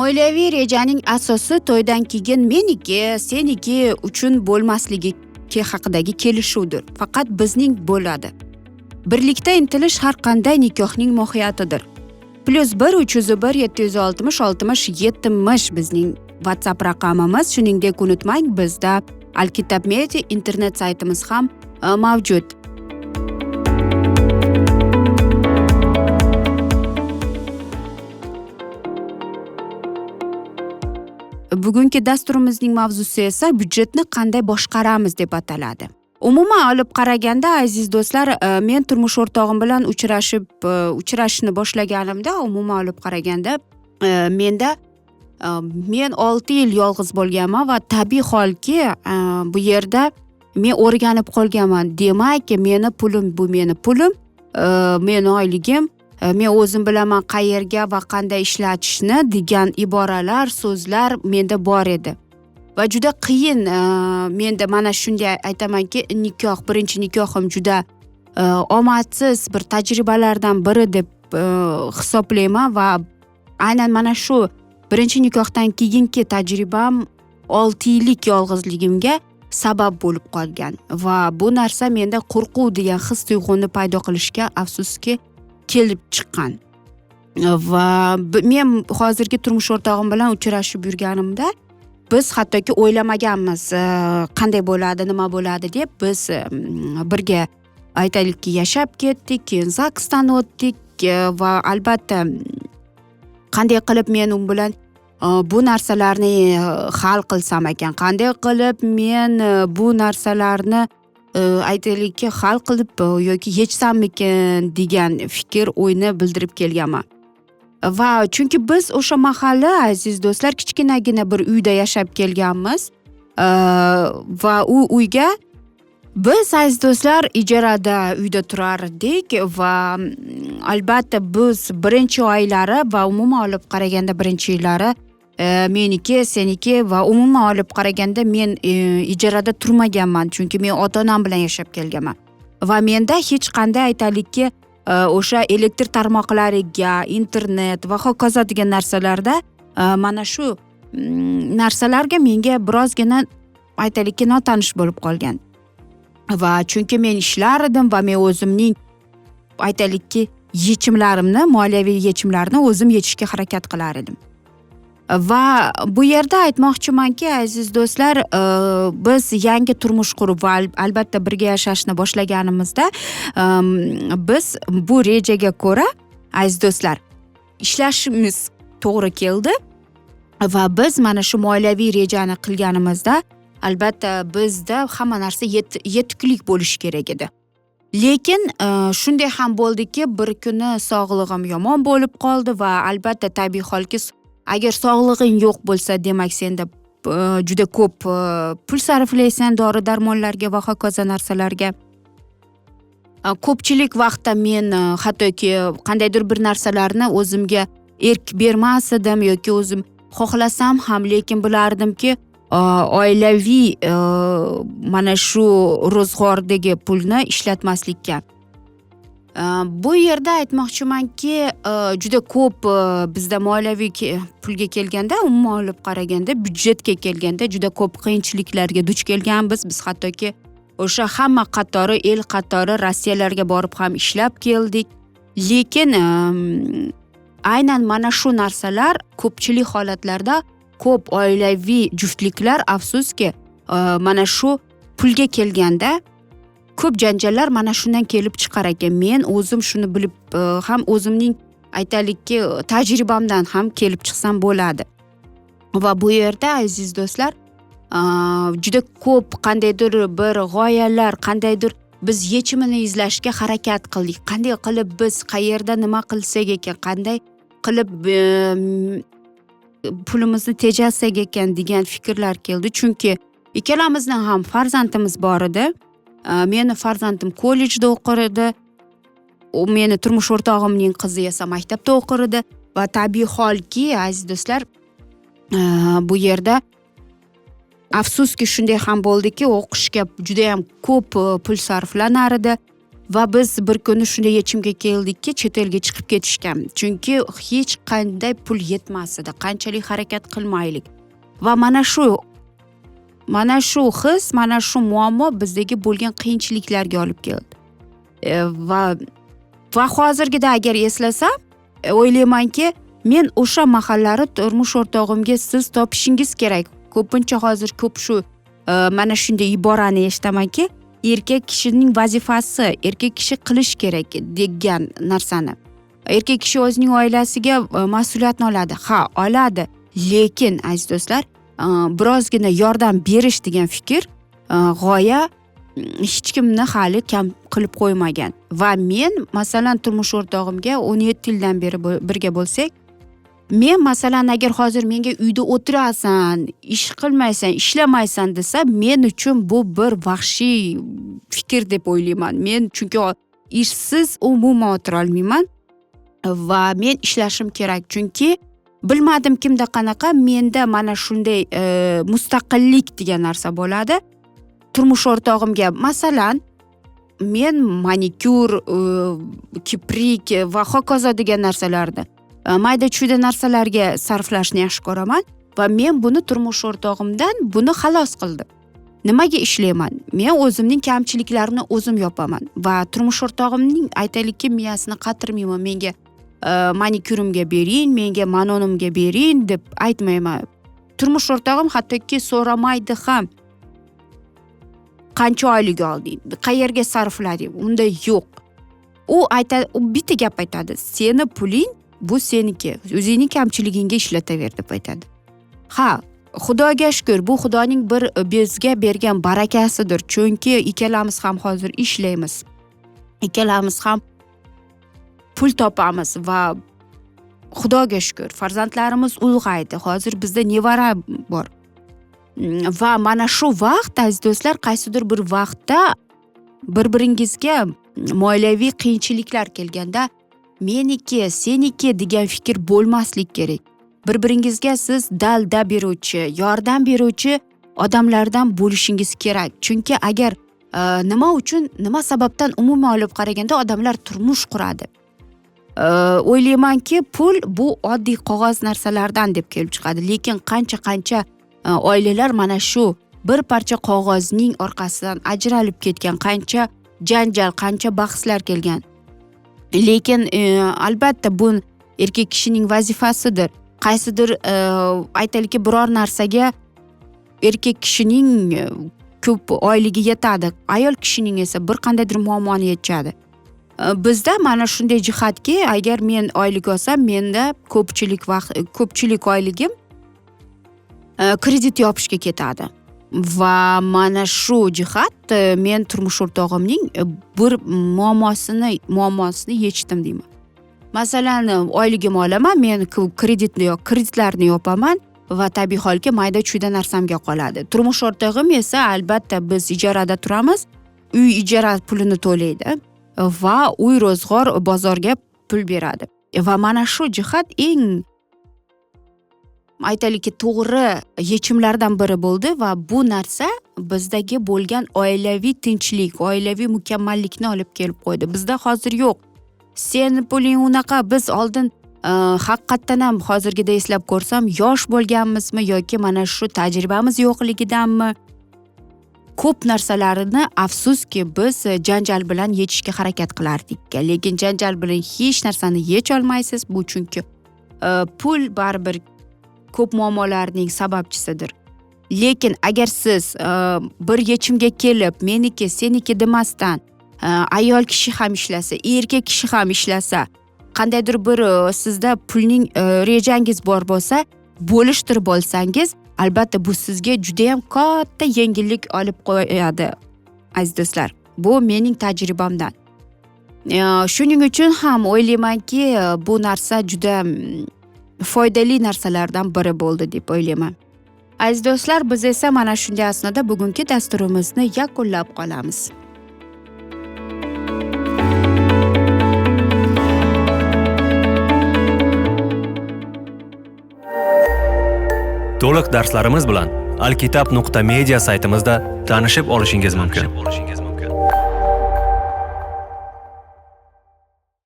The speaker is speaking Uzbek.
Oilaviy rejaning asosi to'ydan keyin meniki, seniki uchun bo'lmasligi haqidagi kelishuvdir. Faqat bizning bo'ladi. Birlikda intilish har qanday nikohning mohiyatidir. +1 301 760 60 70 bizning WhatsApp raqamimiz. Shuningdek, unutmang, bizda Alkitab Media internet saytimiz ham mavjud. Bugungi dasturimizning mavzusi esa byudjetni qanday boshqaramiz deb ataladi. Umuman olib qaraganda, aziz do'stlar, men turmush o'rtog'im bilan uchrashishni boshlaganimda, umuman olib qaraganda, men 6 yil yolg'iz bo'lganman va tabiiy holki, bu yerda men o'rganib qolganman. Demak, meni pulim bu meni pulim, meni oyligim, men o'zim bilaman qayerga va qanday ishlatishni degan iboralar, so'zlar menda bor edi. Va juda qiyin, menda mana shunday aytamanki, birinchi nikohim juda omadsiz bir tajribalardan biri deb hisoblayman va aynan mana shu birinchi nikohdan keyingi tajribam 6 yillik yolg'izligimga sabab bo'lib qolgan va bu narsa menda qo'rquv degan his tuyg'uni paydo qilishga afsuski kelib chiqqan. Va men hozirgi turmush o'rtog'im bilan uchrashib yurganimda biz hattoki o'ylamaganmiz qanday bo'ladi, nima bo'ladi deb. Biz birga aytaylikki yashab ketdik, keyin zagsdan o'tdik va albatta qanday qilib men u bilan bu narsalarni hal qilsam ekan, qanday qilib men bu narsalarni aytaylikki hal qilib yoki yechsammikin degan fikr, o'yni bildirib kelganman. Va chunki biz o'sha mahalla, aziz do'stlar, kichkinagina bir uyda yashab kelganmiz va u uyga biz, aziz do'stlar, ijarada uyda turardik va albatta biz birinchi oylari va umuman olib qaraganda birinchi yillari meniki, seniki va umuman olib qaraganda men ijarada turmaganman, chunki men ota-onam bilan yashab kelganman. Va menda hech qanday aytaylikki o'sha elektr tarmoqlariga, internet va hokazo degan narsalarda mana shu narsalarga menga birozgina aytaylikki notanish bo'lib qolgan. Va chunki men ishlar edim va men o'zimning aytaylikki yechimlarimni, moliyaviy yechimlarni o'zim yechishga harakat qilar edim. Va bu yerda aytmoqchimanki, aziz do'stlar, biz yangi turmush qurib va albatta birga yashashni boshlaganimizda biz bu rejaga ko'ra, aziz do'stlar, ishlashimiz to'g'ri keldi va biz mana shu moliyaviy rejani qilganimizda albatta bizda hamma narsa yetuklik bo'lishi kerak edi. Lekin shunday ham bo'ldiki, bir kuni sog'lig'im yomon bo'lib qoldi va albatta tabiiy holki, agar sog'lig'ing yo'q bo'lsa, demak senda juda ko'p pul sarflaysan dori-darmonlarga va hokazo narsalarga. Ko'pchilik vaqtda men hattoki qandaydir bir narsalarni o'zimga erk bermas edim yoki o'zim xohlasam ham, lekin bilardimki, oilaviy mana shu ro'zg'ordagi pulni ishlatmaslikka. Bu yerda aytmoqchimanki, juda ko'p bizda moliyaviy pulga kelganda, umuman olib qaraganda, byudjetga kelganda juda ko'p qiyinchiliklarga duch kelganmiz. Biz hattoki o'sha hamma qatori, el qatori Rossiyalarga borib ham ishlab keldik. Lekin aynan mana shu narsalar ko'pchilik holatlarda ko'p oilaviy juftliklar afsuski mana shu pulga kelganda ko'p janjallar mana shundan kelib chiqar ekan. Men o'zim shuni bilib ham o'zimning aytaylikki tajribamdan ham kelib chiqsam bo'ladi. Va bu yerda, aziz do'stlar, juda ko'p qandaydir bir g'oyalar, qandaydir biz yechimini izlashga harakat qildik. Qanday qilib biz qayerda nima qilsak ekan, qanday qilib pulimizni tejatsak ekan degan fikrlar keldi. Chunki ikkalamizning ham farzandimiz bor edi. Meni farzandim kollejda o'qir edi. Meni turmush o'rtog'imning qizi esa maktabda o'qir edi va tabiiy holki, aziz do'stlar, bu yerda afsuski shunday ham bo'ldiki, o'qishga juda ham ko'p pul sarflanar edi va biz bir kuni shunday yechimga keldikki, chet elga chiqib ketishgan, chunki hech qanday pul yetmas edi, qanchalik harakat qilmaylik. Va mana shu his, mana shu muammo bizdagi bo'lgan qiyinchiliklarga olib keldi. Va hozirgida agar eslasam, o'ylaymanki, men o'sha mahallari turmush o'rtog'imga siz topishingiz kerak. Ko'pincha hozir ko'p shu mana shunday iborani eshitamanki, erkak kishining vazifasi, erkak kishi qilish kerak degan narsani. Erkak kishi o'zining oilasiga mas'uliyatni oladi. Ha, oladi, lekin aziz do'stlar, birozgina yordam berish degan fikr, g'oya hech kimni hali kam qilib qo'ymagan. Va men masalan turmush o'rtog'imga 17 yildan beri birga bo'lsak, men masalan agar hozir menga uyda o'tirasan, ish qilmaysan, ishlamaysan desa, men uchun bu bir vahshiy fikr deb o'ylayman. Men chunki ishsiz umuman o'tira olmayman va men ishlashim kerak, chunki bilmadim kimda qanaqa, menda mana shunday mustaqillik degan narsa bo'ladi. Turmush o'rtog'imga masalan men manikyur, kiprik va hokazo degan narsalarni, mayda-chuyda narsalarga sarflashni yaxshi ko'raman va men buni turmush o'rtog'imdan buni xalos qildim. Nimaga ishlayman? Men o'zimning kamchiliklarimni o'zim yopaman va turmush o'rtog'imning aytaylikki miyasini qatirmayman. Menga manikyurimga bering, menga manonimga bering deb aytmayman. Turmush o'rtog'im hattoki so'ramaydi ham. Qancha oylik olding, qayerga sarflading? Unda yo'q. U aytadi, u bitta gap aytadi. Seni puling bu seniki, o'zingning kamchiligingga ishlataver deb aytadi. Ha, Xudoga shukr, bu Xudoning bir bizga bergan barakasidir, chunki ikkalamiz ham hozir ishlaymiz. Ikkalamiz ham pul topamiz va Xudoga shukr, farzandlarimiz ulg'aydi. Hozir bizda nevara bor. Va mana shu vaqt, aziz do'stlar, qaysidir bir vaqtda bir-biringizga moliyaviy qiyinchiliklar kelganda meniki, seniki degan fikr bo'lmaslik kerak. Bir-biringizga siz dalda beruvchi, yordam beruvchi odamlardan bo'lishingiz kerak. Chunki agar nima uchun, nima sababdan umuman olib qaraganda odamlar turmush quradi. O'ylaymanki, pul bu oddiy qog'oz narsalardan deb kelib chiqadi, lekin qancha oilalar mana shu bir parcha qog'ozning orqasidan ajralib ketgan, qancha janjal, qancha bahslar kelgan. Lekin albatta bu erkak kishining vazifasidir. Qaysidir aytaylikki biror narsaga erkak kishining ko'p oyligi yetadi, ayol kishining esa bir qandaydir muammoni yechadi. Bizda mana shunday jihatki, agar men oylik olsam, menda ko'pchilik oyligim kredit yopishga ketadi. Va mana shu jihat men turmush o'rtog'imning bir muammosini yechdim deyman. Masalan, oyligim olaman, men kreditlarni yopaman va tabiiy holki mayda-chuyda narsamga qoladi. Turmush o'rtog'im esa albatta biz ijarada turamiz, uy ijara pulini to'laydi va uy ro'zg'or bozorga pul beradi. Va mana shu jihat eng aytaylikki to'g'ri yechimlardan biri bo'ldi va bu narsa bizdagi bo'lgan oilaviy tinchlik, oilaviy mukammallikni olib kelib qo'ydi. Bizda hozir yo'q. Seni puling unaqa, biz oldin haqiqatdan ham hozirgida eslab ko'rsam, yosh bo'lganmizmi yoki mana shu tajribamiz yo'qligidanmi, ko'p narsalarini afsuski biz janjal bilan yechishga harakat qilardik. Lekin janjal bilan hech narsani yech olmaysiz, bu chunki pul baribir ko'p muammolarning sababchisidir. Lekin agar siz bir yechimga kelib, meniki, seniki demasdan, ayol kishi ham ishlasa, erkak kishi ham ishlasa, qandaydir bir sizda pulning rejangiz bor bo'lsa, bo'lishtirib olsangiz, albatta bu sizga juda ham katta yengillik olib qo'yadi. Aziz do'stlar, bu mening tajribamdan. Shuning uchun ham o'ylaymanki, bu narsa juda foydali narsalardan biri bo'ldi deb o'ylayman. Aziz do'stlar, biz esa mana shunday asnoda bugungi dasturimizni yakunlab qolamiz. To'liq darslarimiz bilan alkitab.media saytimizda tanishib olishingiz mumkin.